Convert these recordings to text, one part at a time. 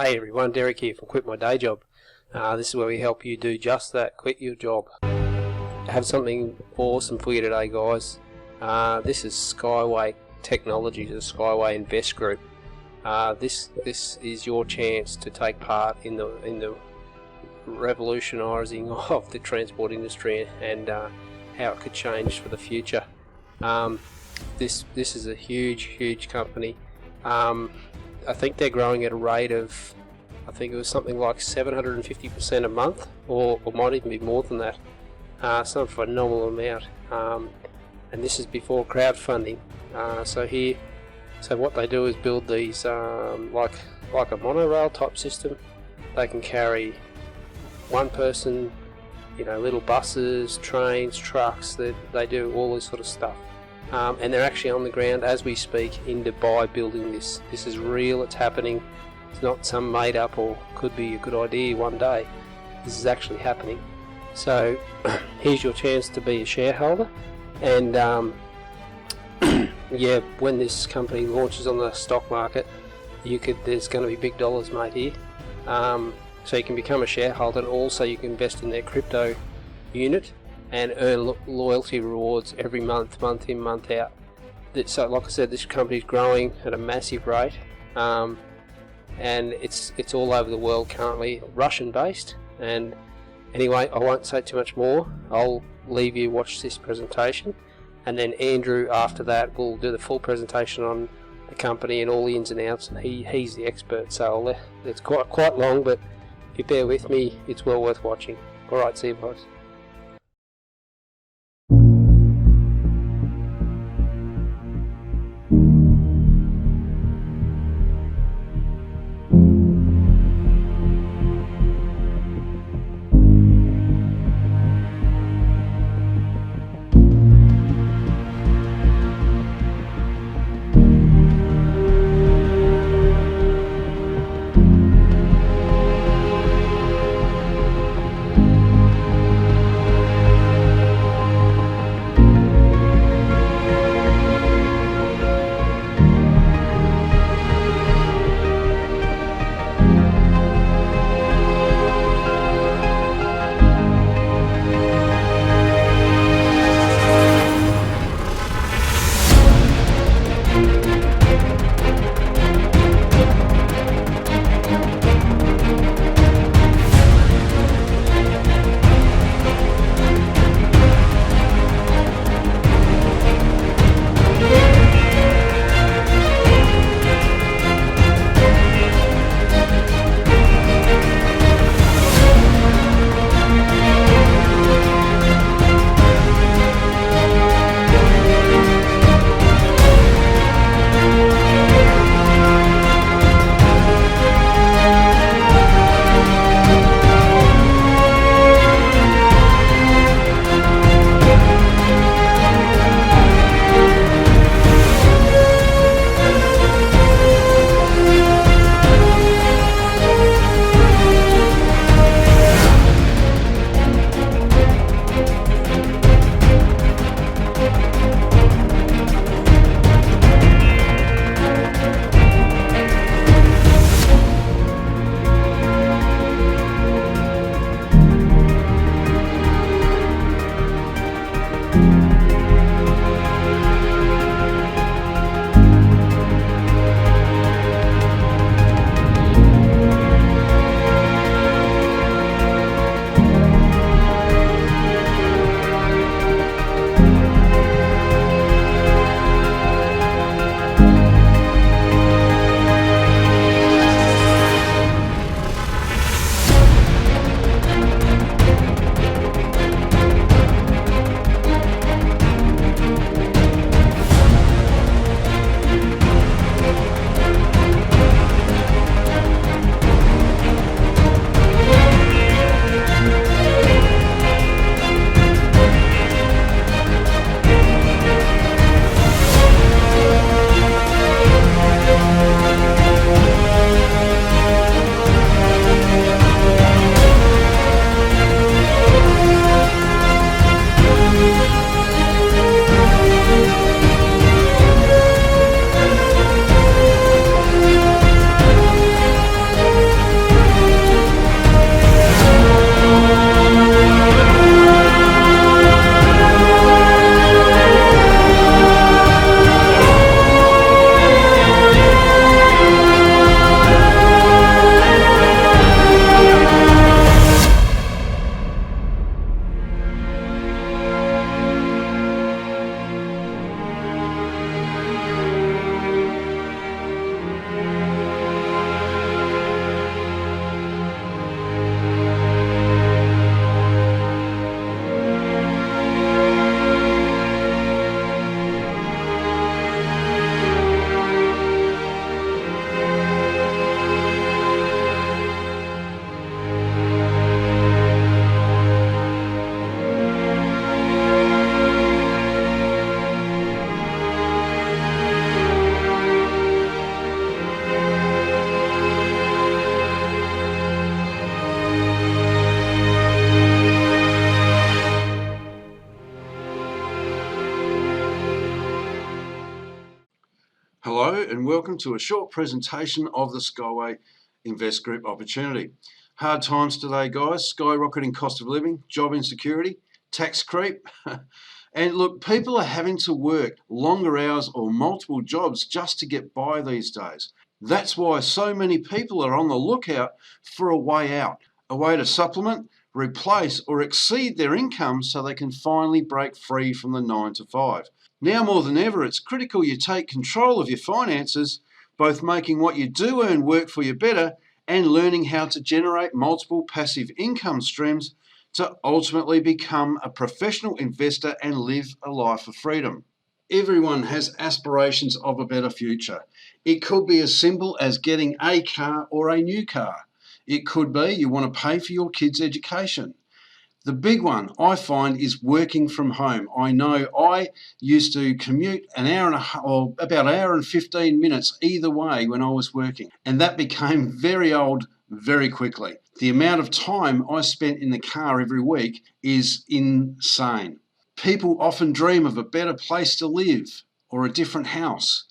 Hey everyone, Derek here from Quit My Day Job. This is where we help you do just that, quit your job. I have something awesome for you today, guys. This is Skyway Technology, the Skyway Invest Group. This is your chance to take part in the revolutionising of the transport industry and how it could change for the future. This is a huge company. I think they're growing at a rate of, I think it was something like 750% a month, or might even be more than that. Some phenomenal amount. And this is before crowdfunding. So what they do is build these like a monorail type system. They can carry one person, little buses, trains, trucks. They do all this sort of stuff. And they're actually on the ground as we speak in Dubai building this. This is real, it's happening. It's not some made up or could be a good idea one day. This is actually happening. So here's your chance to be a shareholder, and yeah, when this company launches on the stock market, there's going to be big dollars made here. So you can become a shareholder, and also you can invest in their crypto unit and earn loyalty rewards every month in, month out. So like I said, this company is growing at a massive rate, and it's all over the world currently, Russian based. And anyway, I won't say too much more. I'll leave you watch this presentation, and then Andrew after that will do the full presentation on the company and all the ins and outs, and he's the expert. So it's quite long, but if you bear with me, it's well worth watching. Alright, see you guys. and welcome to a short presentation of the Skyway Invest Group opportunity. Hard times today, guys. Skyrocketing cost of living, job insecurity, tax creep. And look, people are having to work longer hours or multiple jobs just to get by these days. That's why so many people are on the lookout for a way out, a way to supplement, replace or exceed their income so they can finally break free from the 9 to 5. Now more than ever, it's critical you take control of your finances, both making what you do earn work for you better and learning how to generate multiple passive income streams to ultimately become a professional investor and live a life of freedom. Everyone has aspirations of a better future. It could be as simple as getting a car or a new car. It could be you want to pay for your kids' education. The big one I find is working from home. I know I used to commute an hour and a half, or about an hour and 15 minutes either way when I was working, and that became very old very quickly. The amount of time I spent in the car every week is insane. People often dream of a better place to live or a different house,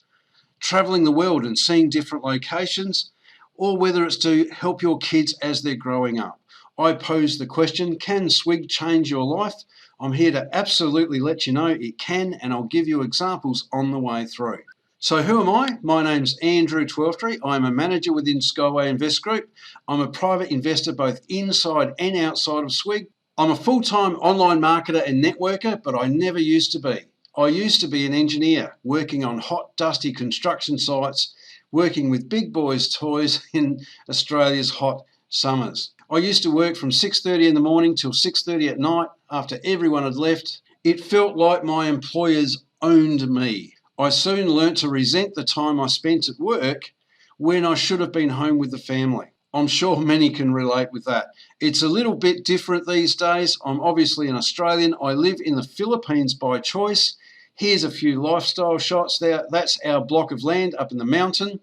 traveling the world and seeing different locations, or whether it's to help your kids as they're growing up. I pose the question, can SWIG change your life? I'm here to absolutely let you know it can, and I'll give you examples on the way through. So who am I? My name's Andrew Twelftree. I'm a manager within Skyway Invest Group. I'm a private investor both inside and outside of SWIG. I'm a full-time online marketer and networker, but I never used to be. I used to be an engineer working on hot, dusty construction sites, working with big boys' toys in Australia's hot summers. I used to work from 6:30 in the morning till 6:30 at night after everyone had left. It felt like my employers owned me. I soon learnt to resent the time I spent at work when I should have been home with the family. I'm sure many can relate with that. It's a little bit different these days. I'm obviously an Australian. I live in the Philippines by choice. Here's a few lifestyle shots there. That's our block of land up in the mountain.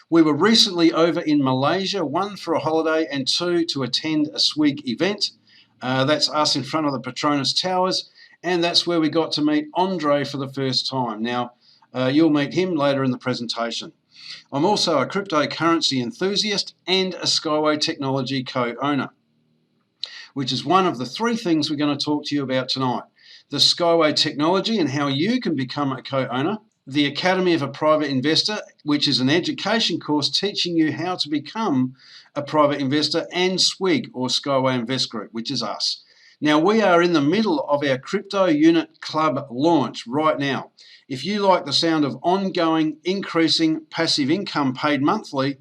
We were recently over in Malaysia, one for a holiday and two to attend a SWIG event. That's us in front of the Petronas Towers, and that's where we got to meet Andre for the first time. Now, you'll meet him later in the presentation. I'm also a cryptocurrency enthusiast and a Skyway Technology co-owner, which is one of the three things we're going to talk to you about tonight. The Skyway Technology and how you can become a co-owner. The Academy of a Private Investor, which is an education course teaching you how to become a private investor, and SWIG, or Skyway Invest Group, which is us. Now, we are in the middle of our Crypto Unit Club launch right now. If you like the sound of ongoing, increasing passive income paid monthly,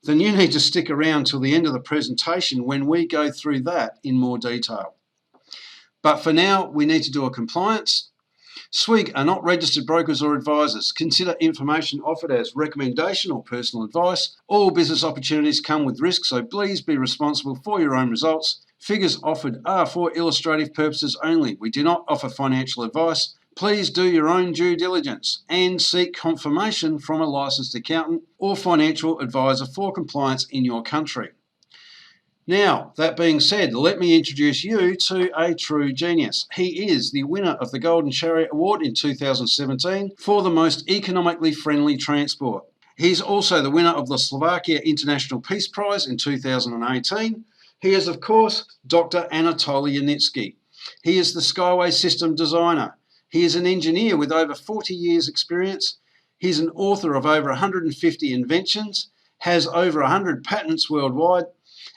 then you need to stick around till the end of the presentation when we go through that in more detail. But for now, we need to do a compliance. SWIG are not registered brokers or advisors. Consider information offered as recommendation or personal advice. All business opportunities come with risk, so please be responsible for your own results. Figures offered are for illustrative purposes only. We do not offer financial advice. Please do your own due diligence and seek confirmation from a licensed accountant or financial advisor for compliance in your country. Now, that being said, let me introduce you to a true genius. He is the winner of the Golden Chariot Award in 2017 for the most economically friendly transport. He's also the winner of the Slovakia International Peace Prize in 2018. He is, of course, Dr. Anatoly Yanitsky. He is the Skyway system designer. He is an engineer with over 40 years' experience. He's an author of over 150 inventions, has over 100 patents worldwide,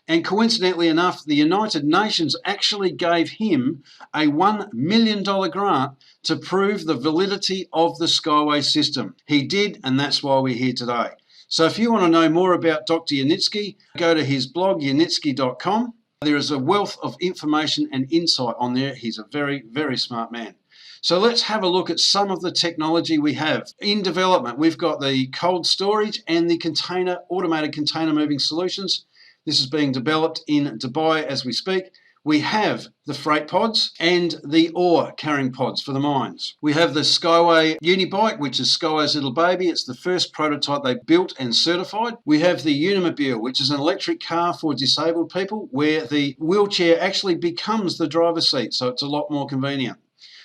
and coincidentally enough, the United Nations actually gave him a $1 million grant to prove the validity of the Skyway system. He did, and that's why we're here today. So if you want to know more about Dr. Yanitsky, go to his blog, yanitsky.com. There is a wealth of information and insight on there. He's a very, very smart man. So let's have a look at some of the technology we have in development. We've got the cold storage and the automated container moving solutions. This is being developed in Dubai as we speak. We have the freight pods and the ore carrying pods for the mines. We have the Skyway Unibike, which is Skyway's little baby. It's the first prototype they built and certified. We have the Unimobile, which is an electric car for disabled people where the wheelchair actually becomes the driver's seat, so it's a lot more convenient.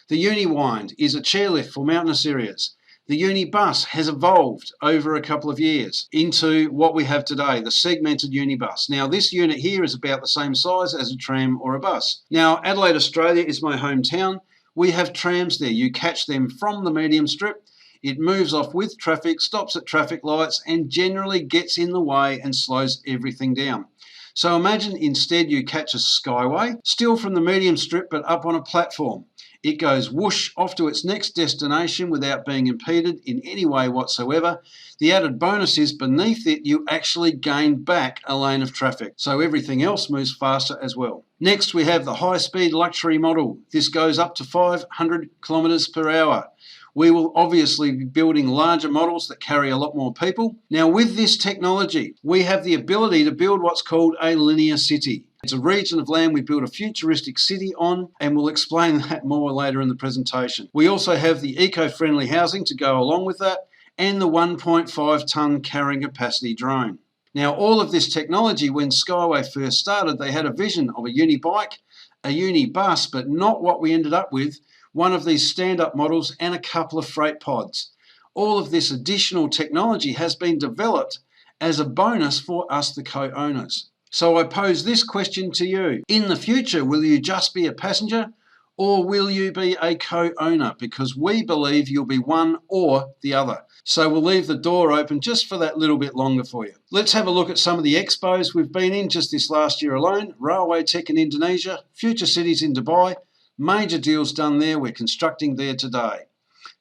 The Uniwind is a chairlift for mountainous areas. The unibus has evolved over a couple of years into what we have today, the segmented unibus. Now, this unit here is about the same size as a tram or a bus. Now, Adelaide, Australia is my hometown. We have trams there. You catch them from the medium strip. It moves off with traffic, stops at traffic lights, and generally gets in the way and slows everything down. So imagine instead you catch a Skyway, still from the medium strip but up on a platform. It goes whoosh off to its next destination without being impeded in any way whatsoever. The added bonus is beneath it you actually gain back a lane of traffic, so everything else moves faster as well. Next we have the high-speed luxury model. This goes up to 500 kilometres per hour. We will obviously be building larger models that carry a lot more people. Now with this technology, we have the ability to build what's called a linear city. It's a region of land we build a futuristic city on, and we'll explain that more later in the presentation. We also have the eco-friendly housing to go along with that, and the 1.5 tonne carrying capacity drone. Now all of this technology, when Skyway first started, they had a vision of a uni-bike, a uni-bus, but not what we ended up with, one of these stand-up models and a couple of freight pods. All of this additional technology has been developed as a bonus for us, the co-owners. So I pose this question to you. In the future, will you just be a passenger or will you be a co-owner? Because we believe you'll be one or the other. So we'll leave the door open just for that little bit longer for you. Let's have a look at some of the expos we've been in just this last year alone. Railway Tech in Indonesia, Future Cities in Dubai, major deals done there. We're constructing there today.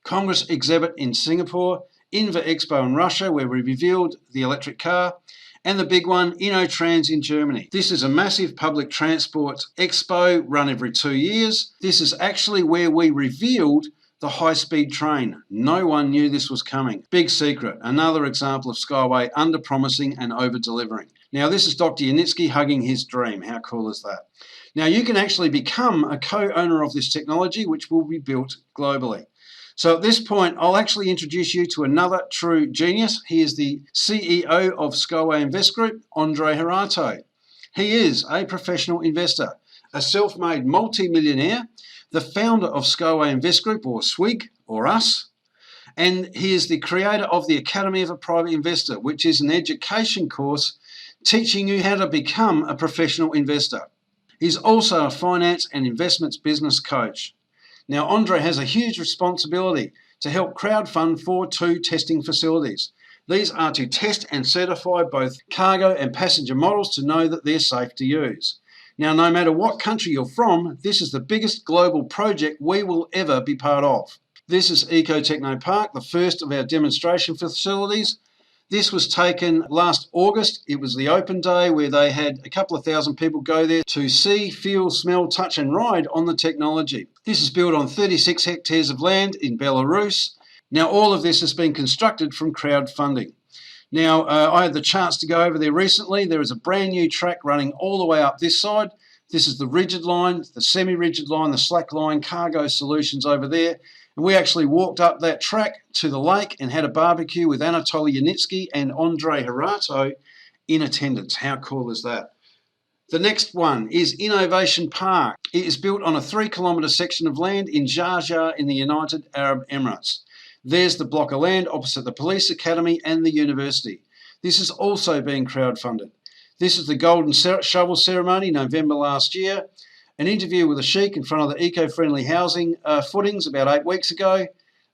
Congress Exhibit in Singapore, Inva Expo in Russia, where we revealed the electric car, and the big one, InnoTrans in Germany. This is a massive public transport expo run every 2 years. This is actually where we revealed the high-speed train. No one knew this was coming. Big secret. Another example of Skyway under-promising and over-delivering. Now, this is Dr. Yanitsky hugging his dream. How cool is that? Now, you can actually become a co-owner of this technology, which will be built globally. So at this point, I'll actually introduce you to another true genius. He is the CEO of Skyway Invest Group, Andre Herato. He is a professional investor, a self-made multi-millionaire, the founder of Skyway Invest Group, or SWIG, or us, and he is the creator of the Academy of a Private Investor, which is an education course teaching you how to become a professional investor. He's also a finance and investments business coach. Now, Andre has a huge responsibility to help crowdfund for 2 testing facilities. These are to test and certify both cargo and passenger models to know that they're safe to use. Now, no matter what country you're from, this is the biggest global project we will ever be part of. This is Eco Techno Park, the first of our demonstration facilities. This was taken last August. It was the open day where they had a couple of thousand people go there to see, feel, smell, touch and ride on the technology. This is built on 36 hectares of land in Belarus. Now all of this has been constructed from crowdfunding. Now I had the chance to go over there recently. There is a brand new track running all the way up this side. This is the rigid line, the semi-rigid line, the slack line, cargo solutions over there. And we actually walked up that track to the lake and had a barbecue with Anatoly Yanitsky and Andre Herato in attendance. How cool is that? The next one is Innovation Park. It is built on a 3-kilometre section of land in Sharjah in the United Arab Emirates. There's the block of land opposite the police academy and the university. This is also being crowdfunded. This is the Golden Shovel ceremony, November last year. An interview with a sheik in front of the eco-friendly housing footings about 8 weeks ago.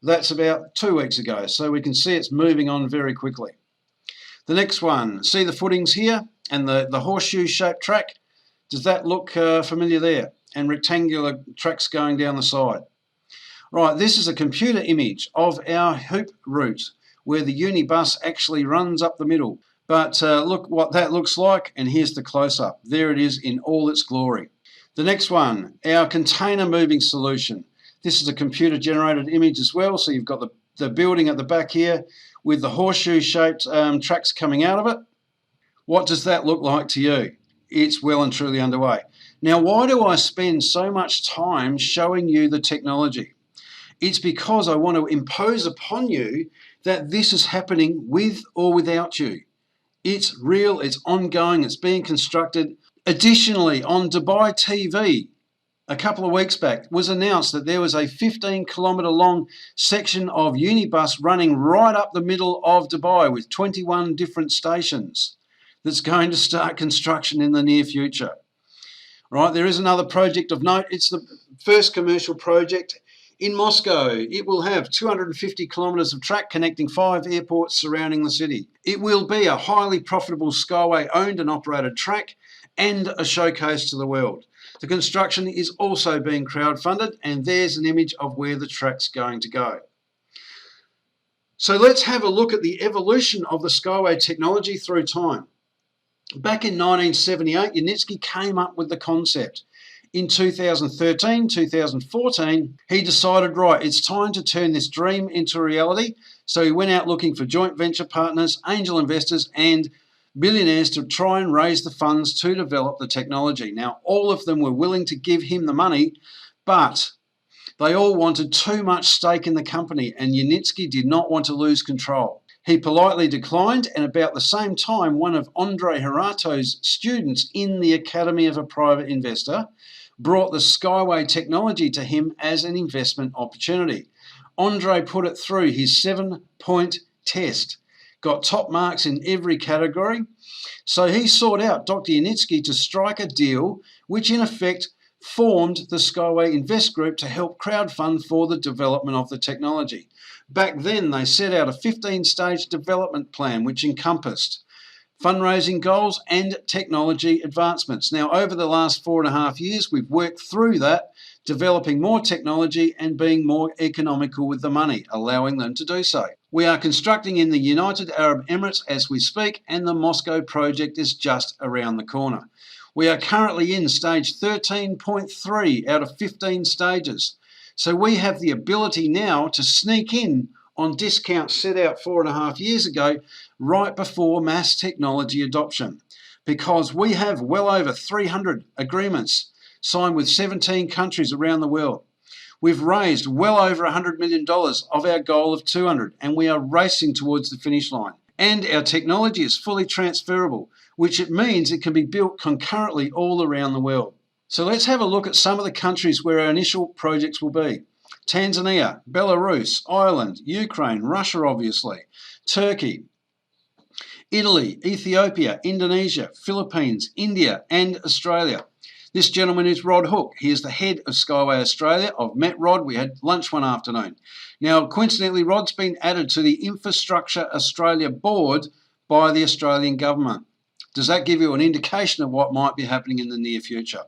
That's about 2 weeks ago. So we can see it's moving on very quickly. The next one, see the footings here and the horseshoe-shaped track? Does that look familiar there? And rectangular tracks going down the side. Right, this is a computer image of our hoop route where the unibus actually runs up the middle. But look what that looks like, and here's the close-up. There it is in all its glory. The next one, our container moving solution. This is a computer-generated image as well, so you've got the building at the back here with the horseshoe-shaped tracks coming out of it. What does that look like to you? It's well and truly underway. Now, why do I spend so much time showing you the technology? It's because I want to impose upon you that this is happening with or without you. It's real, it's ongoing, it's being constructed. Additionally, on Dubai TV, a couple of weeks back was announced that there was a 15-kilometre long section of Unibus running right up the middle of Dubai with 21 different stations that's going to start construction in the near future. Right, there is another project of note. It's the first commercial project in Moscow. It will have 250 kilometres of track connecting 5 airports surrounding the city. It will be a highly profitable Skyway owned and operated track and a showcase to the world. The construction is also being crowdfunded, and there's an image of where the track's going to go. So let's have a look at the evolution of the Skyway technology through time. Back in 1978, Yunitsky came up with the concept. In 2013, 2014, he decided, right, it's time to turn this dream into reality. So he went out looking for joint venture partners, angel investors, and billionaires to try and raise the funds to develop the technology. Now, all of them were willing to give him the money, but they all wanted too much stake in the company, and Yunitsky did not want to lose control. He politely declined, and about the same time, one of Andrei Hirato's students in the Academy of a Private Investor brought the Skyway technology to him as an investment opportunity. Andrei put it through his 7-point test, got top marks in every category, so he sought out Dr. Yunitsky to strike a deal which in effect formed the Skyway Invest Group to help crowdfund for the development of the technology. Back then, they set out a 15-stage development plan which encompassed fundraising goals and technology advancements. Now, over the last 4.5 years, we've worked through that, developing more technology and being more economical with the money, allowing them to do so. We are constructing in the United Arab Emirates as we speak, and the Moscow project is just around the corner. We are currently in stage 13.3 out of 15 stages. So we have the ability now to sneak in on discounts set out 4.5 years ago, right before mass technology adoption, because we have well over 300 agreements signed with 17 countries around the world. We've raised well over $100 million of our goal of 200, and we are racing towards the finish line. And our technology is fully transferable, which it means it can be built concurrently all around the world. So let's have a look at some of the countries where our initial projects will be. Tanzania, Belarus, Ireland, Ukraine, Russia obviously, Turkey, Italy, Ethiopia, Indonesia, Philippines, India and Australia. This gentleman is Rod Hook. He is the head of Skyway Australia. I've met Rod. We had lunch one afternoon. Now, coincidentally, Rod's been added to the Infrastructure Australia board by the Australian government. Does that give you an indication of what might be happening in the near future?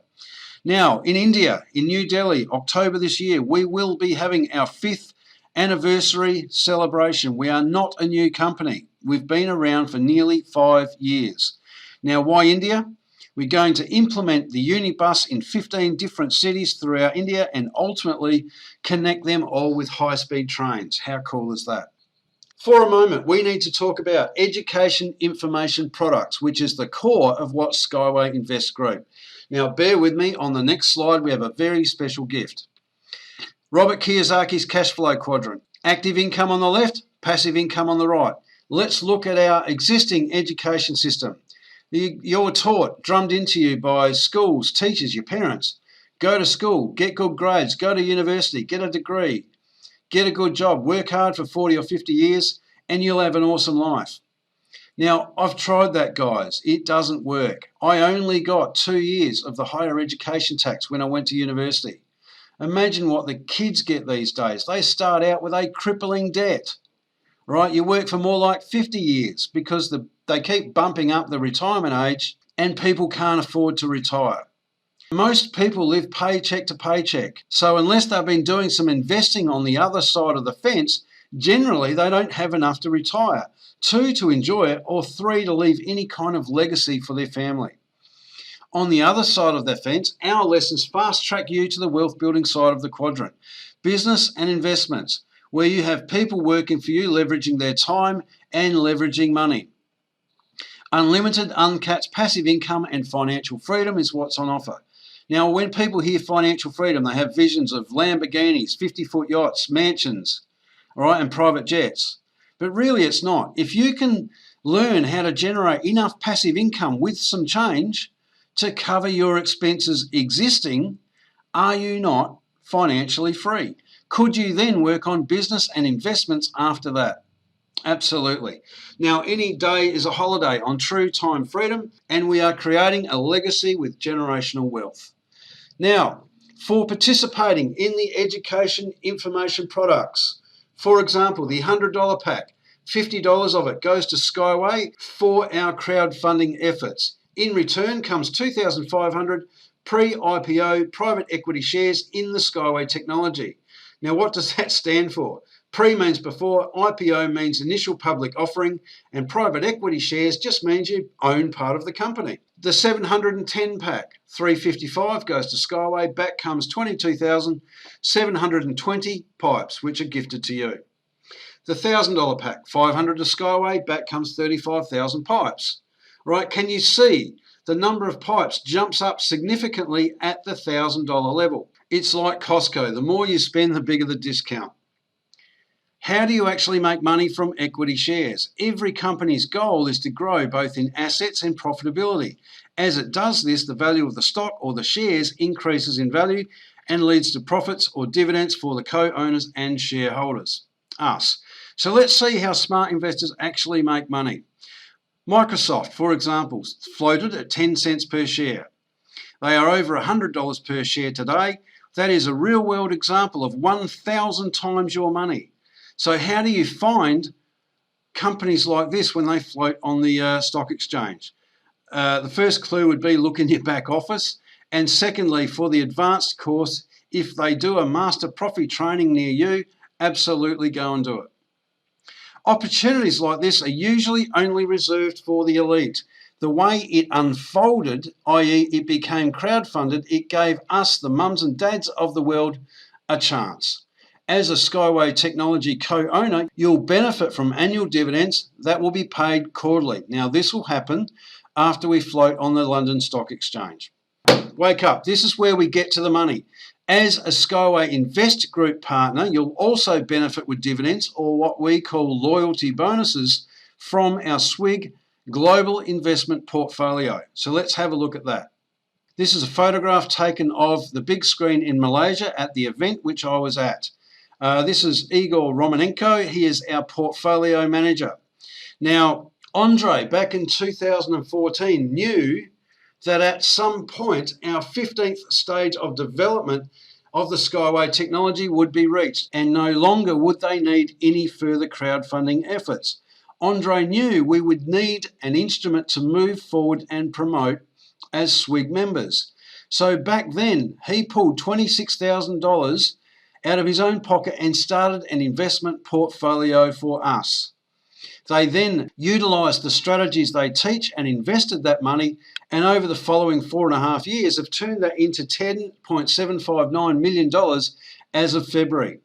Now, in India, in New Delhi, October this year, we will be having our 5th anniversary celebration. We are not a new company. We've been around for nearly 5 years. Now, why India? We're going to implement the Unibus in 15 different cities throughout India and ultimately connect them all with high-speed trains. How cool is that? For a moment, we need to talk about education information products, which is the core of what Skyway Invest Group. Now, bear with me. On the next slide, we have a very special gift. Robert Kiyosaki's cash flow quadrant. Active income on the left, passive income on the right. Let's look at our existing education system. You're taught, drummed into you by schools, teachers, your parents. Go to school, get good grades, go to university, get a degree, get a good job, work hard for 40 or 50 years, and you'll have an awesome life. Now, I've tried that, guys. It doesn't work. I only got 2 years of the higher education tax when I went to university. Imagine what the kids get these days. They start out with a crippling debt, right? You work for more like 50 years because they keep bumping up the retirement age and people can't afford to retire. Most people live paycheck to paycheck. So unless they've been doing some investing on the other side of the fence, generally they don't have enough to retire. 2, to enjoy it, or 3, to leave any kind of legacy for their family. On the other side of the fence, our lessons fast track you to the wealth building side of the quadrant. Business and investments, where you have people working for you, leveraging their time and leveraging money. Unlimited, uncapped passive income and financial freedom is what's on offer. Now, when people hear financial freedom, they have visions of Lamborghinis, 50-foot yachts, mansions, all right, and private jets. But really it's not. If you can learn how to generate enough passive income with some change to cover your expenses existing Are you not financially free? Could you then work on business and investments after that? Absolutely. Now, any day is a holiday on true time freedom, and we are creating a legacy with generational wealth. Now, for participating in the education information products, for example, the $100 pack, $50 of it goes to Skyway for our crowdfunding efforts. In return comes $2,500 pre-IPO private equity shares in the Skyway technology. Now, what does that stand for? Pre means before, IPO means initial public offering, and private equity shares just means you own part of the company. The 710 pack, $355 goes to Skyway, back comes 22,720 pipes, which are gifted to you. The $1,000 pack, $500 to Skyway, back comes 35,000 pipes. Right, can you see the number of pipes jumps up significantly at the $1,000 level? It's like Costco, the more you spend, the bigger the discount. How do you actually make money from equity shares? Every company's goal is to grow both in assets and profitability. As it does this, the value of the stock or the shares increases in value and leads to profits or dividends for the co-owners and shareholders, us. So let's see how smart investors actually make money. Microsoft, for example, floated at 10 cents per share. They are over $100 per share today. That is a real-world example of 1,000 times your money. So how do you find companies like this when they float on the stock exchange? The first clue would be look in your back office. And secondly, for the advanced course, if they do a master profit training near you, absolutely go and do it. Opportunities like this are usually only reserved for the elite. The way it unfolded, i.e. it became crowdfunded, it gave us, the mums and dads of the world, a chance. As a Skyway Technology co-owner, you'll benefit from annual dividends that will be paid quarterly. Now, this will happen after we float on the London Stock Exchange. Wake up, this is where we get to the money. As a Skyway Invest Group partner, you'll also benefit with dividends, or what we call loyalty bonuses, from our SWIG global investment portfolio. So let's have a look at that. This is a photograph taken of the big screen in Malaysia at the event which I was at. This is Igor Romanenko. He is our portfolio manager. Now, Andre, back in 2014, knew that at some point our 15th stage of development of the Skyway technology would be reached, and no longer would they need any further crowdfunding efforts. Andre knew we would need an instrument to move forward and promote as SWIG members. So back then, he pulled $26,000 out of his own pocket and started an investment portfolio for us. They then utilised the strategies they teach and invested that money, and over the following 4.5 years have turned that into $10.759 million as of February.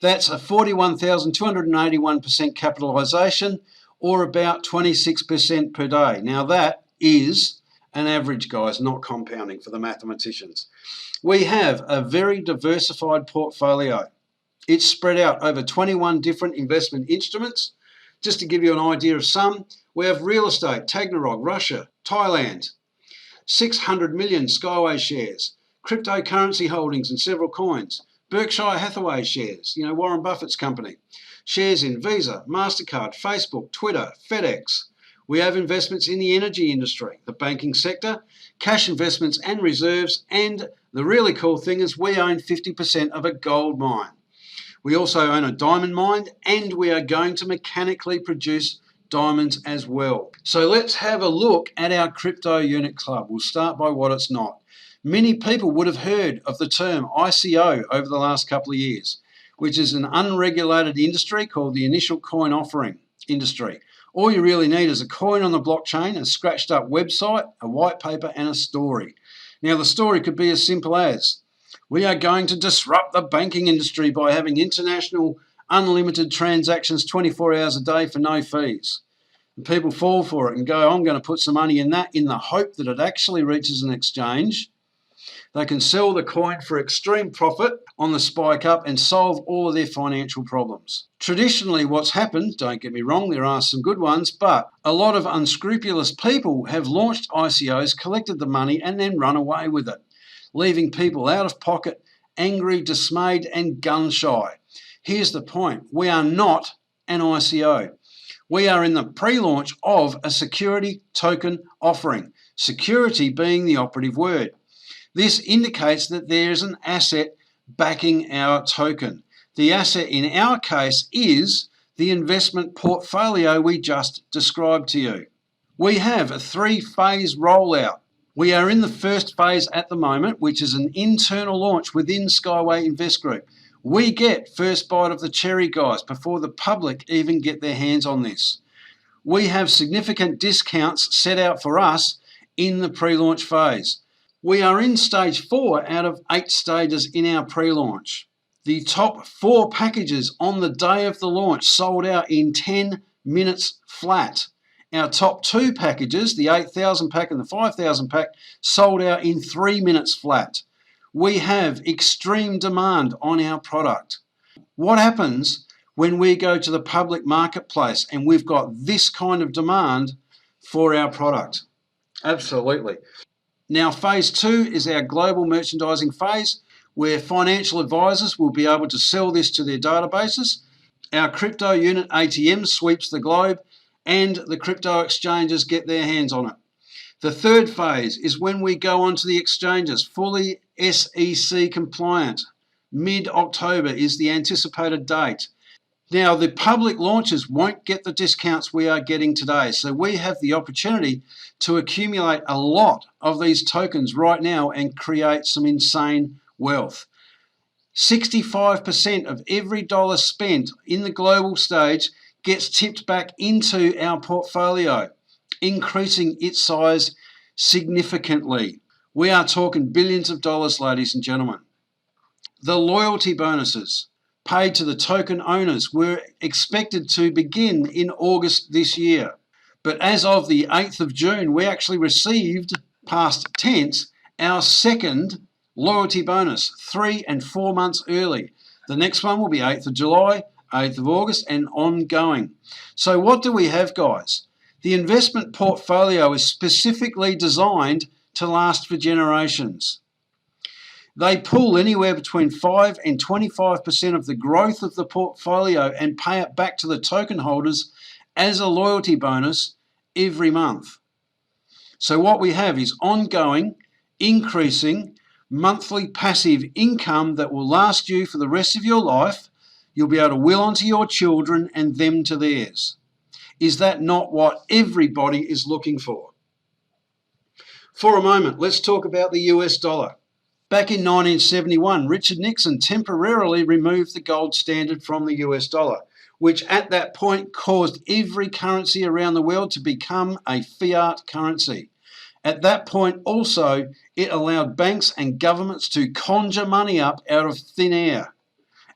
That's a 41,281% capitalisation, or about 26% per day. Now that is an average, guys, not compounding for the mathematicians. We have a very diversified portfolio. It's spread out over 21 different investment instruments. Just to give you an idea of some, we have real estate, Tagnarog, Russia, Thailand, 600 million Skyway shares, cryptocurrency holdings in several coins, Berkshire Hathaway shares, Warren Buffett's company, shares in Visa, MasterCard, Facebook, Twitter, FedEx. We have investments in the energy industry, the banking sector, cash investments and reserves, and the really cool thing is we own 50% of a gold mine. We also own a diamond mine, and we are going to mechanically produce diamonds as well. So let's have a look at our crypto unit club. We'll start by what it's not. Many people would have heard of the term ICO over the last couple of years, which is an unregulated industry called the initial coin offering industry. All you really need is a coin on the blockchain, a scratched up website, a white paper, and a story. Now, the story could be as simple as, we are going to disrupt the banking industry by having international unlimited transactions 24 hours a day for no fees. And people fall for it and go, I'm going to put some money in that in the hope that it actually reaches an exchange. They can sell the coin for extreme profit on the spike up and solve all of their financial problems. Traditionally, what's happened, don't get me wrong, there are some good ones, but a lot of unscrupulous people have launched ICOs, collected the money, and then run away with it. leaving people out of pocket, angry, dismayed, and gun-shy. Here's the point. We are not an ICO. We are in the pre-launch of a security token offering, security being the operative word. This indicates that there is an asset backing our token. The asset in our case is the investment portfolio we just described to you. We have a 3-phase rollout. We are in the first phase at the moment, which is an internal launch within Skyway Invest Group. We get first bite of the cherry, guys, before the public even get their hands on this. We have significant discounts set out for us in the pre-launch phase. We are in stage 4 out of 8 stages in our pre-launch. The top 4 packages on the day of the launch sold out in 10 minutes flat. Our top 2 packages, the 8,000 pack and the 5,000 pack, sold out in 3 minutes flat. We have extreme demand on our product. What happens when we go to the public marketplace and we've got this kind of demand for our product? Absolutely. Now, phase 2 is our global merchandising phase, where financial advisors will be able to sell this to their databases. Our crypto unit ATM sweeps the globe and the crypto exchanges get their hands on it. The third phase is when we go onto the exchanges, fully SEC compliant. Mid-October is the anticipated date. Now, the public launches won't get the discounts we are getting today, so we have the opportunity to accumulate a lot of these tokens right now and create some insane wealth. 65% of every dollar spent in the global stage gets tipped back into our portfolio, increasing its size significantly. We are talking billions of dollars, ladies and gentlemen. The loyalty bonuses paid to the token owners were expected to begin in August this year. But as of the 8th of June, we actually received, past tense, our second loyalty bonus 3 and 4 months early. The next one will be 8th of July, 8th of August, and ongoing. So what do we have, guys? The investment portfolio is specifically designed to last for generations. They pull anywhere between 5 and 25% of the growth of the portfolio and pay it back to the token holders as a loyalty bonus every month. So what we have is ongoing, increasing, monthly passive income that will last you for the rest of your life. You'll be able to will onto your children and them to theirs. Is that not what everybody is looking for? For a moment, let's talk about the US dollar. Back in 1971, Richard Nixon temporarily removed the gold standard from the US dollar, which at that point caused every currency around the world to become a fiat currency. At that point also, it allowed banks and governments to conjure money up out of thin air.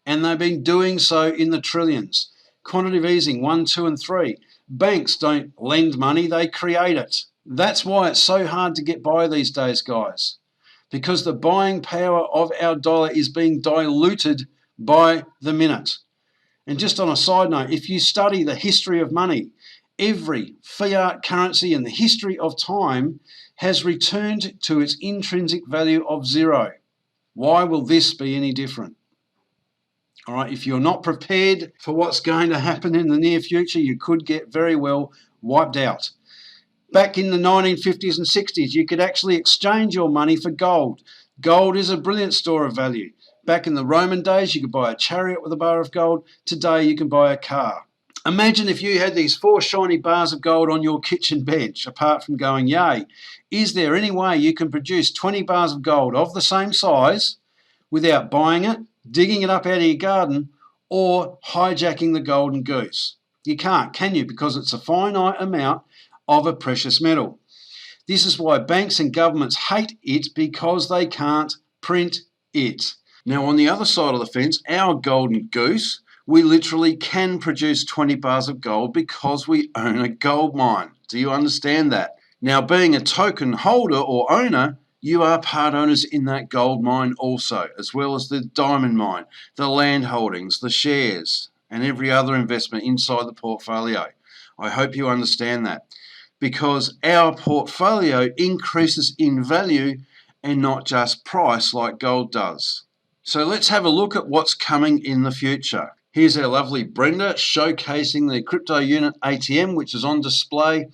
And they've been doing so in the trillions. Quantitative easing 1, 2, and 3. Banks don't lend money, they create it. That's why it's so hard to get by these days, guys. Because the buying power of our dollar is being diluted by the minute. And just on a side note, if you study the history of money, every fiat currency in the history of time has returned to its intrinsic value of 0. Why will this be any different? All right, if you're not prepared for what's going to happen in the near future, you could get very well wiped out. Back in the 1950s and 60s, you could actually exchange your money for gold. Gold is a brilliant store of value. Back in the Roman days, you could buy a chariot with a bar of gold. Today, you can buy a car. Imagine if you had these 4 shiny bars of gold on your kitchen bench, apart from going, yay. Is there any way you can produce 20 bars of gold of the same size without buying it, digging it up out of your garden, or hijacking the golden goose? You can't, can you? Because it's a finite amount of a precious metal. This is why banks and governments hate it, because they can't print it. Now, on the other side of the fence, our golden goose, we literally can produce 20 bars of gold because we own a gold mine. Do you understand that? Now, being a token holder or owner, you are part owners in that gold mine also, as well as the diamond mine, the land holdings, the shares, and every other investment inside the portfolio. I hope you understand that, because our portfolio increases in value and not just price like gold does. So let's have a look at what's coming in the future. Here's our lovely Brenda showcasing the crypto unit ATM, which is on display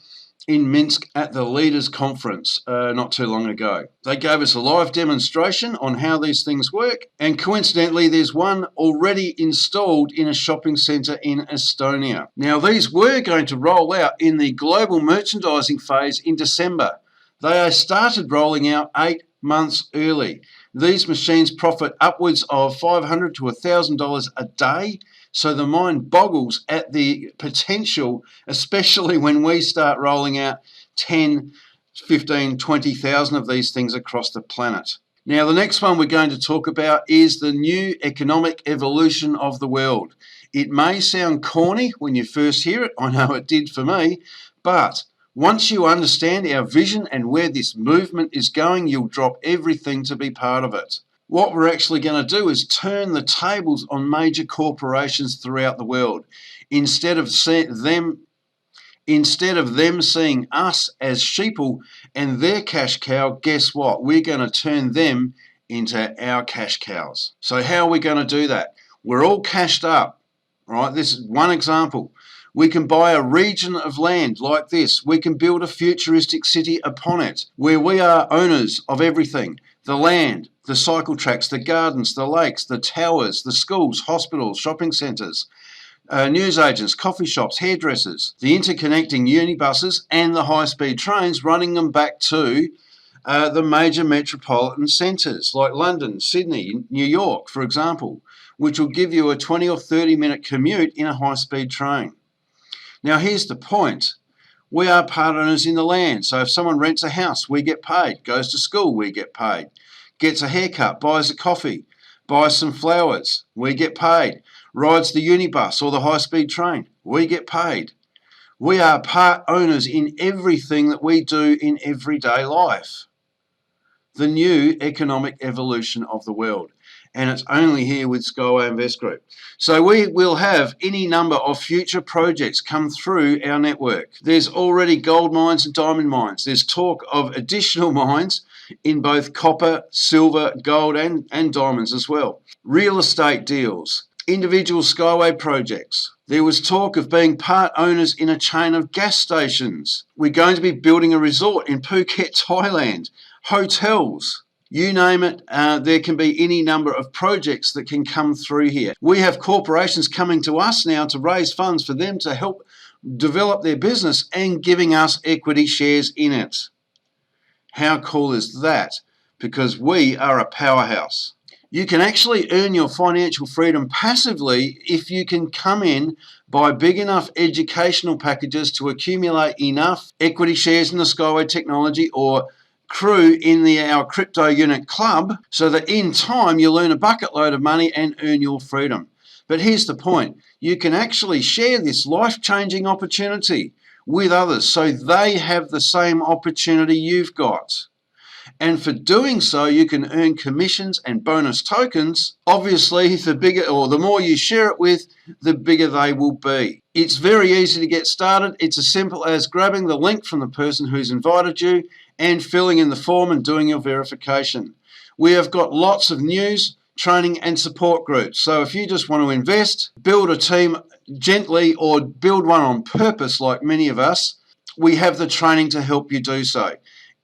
in Minsk at the Leaders Conference not too long ago. They gave us a live demonstration on how these things work, and coincidentally there's one already installed in a shopping centre in Estonia. Now these were going to roll out in the global merchandising phase in December. They started rolling out 8 months early. These machines profit upwards of $500 to $1,000 a day. So the mind boggles at the potential, especially when we start rolling out 10, 15, 20,000 of these things across the planet. Now, the next one we're going to talk about is the new economic evolution of the world. It may sound corny when you first hear it. I know it did for me, but once you understand our vision and where this movement is going, you'll drop everything to be part of it. What we're actually going to do is turn the tables on major corporations throughout the world. Instead of them seeing us as sheeple and their cash cow, guess what? We're going to turn them into our cash cows. So how are we going to do that? We're all cashed up, right? This is one example. We can buy a region of land like this. We can build a futuristic city upon it, where we are owners of everything. The land, the cycle tracks, the gardens, the lakes, the towers, the schools, hospitals, shopping centres, newsagents, coffee shops, hairdressers, the interconnecting unibuses and the high-speed trains running them back to the major metropolitan centres like London, Sydney, New York, for example, which will give you a 20 or 30-minute commute in a high-speed train. Now, here's the point. We are part owners in the land. So if someone rents a house, we get paid. Goes to school, we get paid. Gets a haircut, buys a coffee, buys some flowers, we get paid. Rides the unibus or the high-speed train, we get paid. We are part owners in everything that we do in everyday life. The new economic evolution of the world. And it's only here with Skyway Invest Group. So we will have any number of future projects come through our network. There's already gold mines and diamond mines. There's talk of additional mines in both copper, silver, gold and diamonds as well. Real estate deals, individual Skyway projects. There was talk of being part owners in a chain of gas stations. We're going to be building a resort in Phuket, Thailand, hotels. You name it, there can be any number of projects that can come through here. We have corporations coming to us now to raise funds for them to help develop their business and giving us equity shares in it. How cool is that? Because we are a powerhouse. You can actually earn your financial freedom passively if you can come in, buy big enough educational packages to accumulate enough equity shares in the Skyway technology or crew in our crypto unit club, so that in time you'll earn a bucket load of money and earn your freedom. But here's the point. You can actually share this life-changing opportunity with others so they have the same opportunity you've got. And for doing so, you can earn commissions and bonus tokens. Obviously, the bigger or the more you share it with, the bigger they will be. It's very easy to get started. It's as simple as grabbing the link from the person who's invited you and filling in the form and doing your verification. We have got lots of news, training and support groups. So if you just want to invest, build a team gently or build one on purpose like many of us, we have the training to help you do so.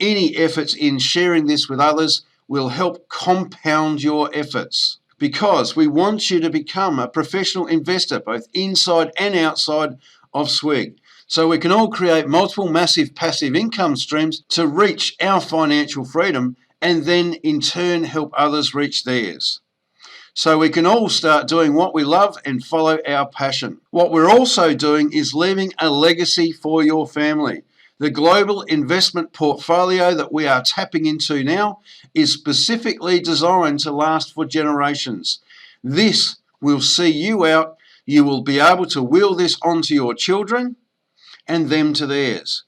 Any efforts in sharing this with others will help compound your efforts, because we want you to become a professional investor both inside and outside of SWIG. So we can all create multiple massive passive income streams to reach our financial freedom and then in turn help others reach theirs. So we can all start doing what we love and follow our passion. What we're also doing is leaving a legacy for your family. The global investment portfolio that we are tapping into now is specifically designed to last for generations. This will see you out. You will be able to will this onto your children and them to theirs.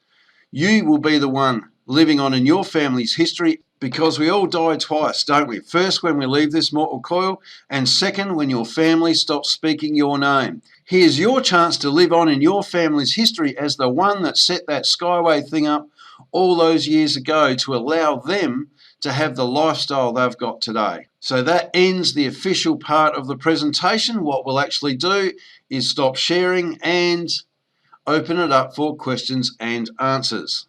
You will be the one living on in your family's history, because we all die twice, don't we? First, when we leave this mortal coil, and second, when your family stops speaking your name. Here's your chance to live on in your family's history as the one that set that Skyway thing up all those years ago to allow them to have the lifestyle they've got today. So that ends the official part of the presentation. What we'll actually do is stop sharing and open it up for questions and answers.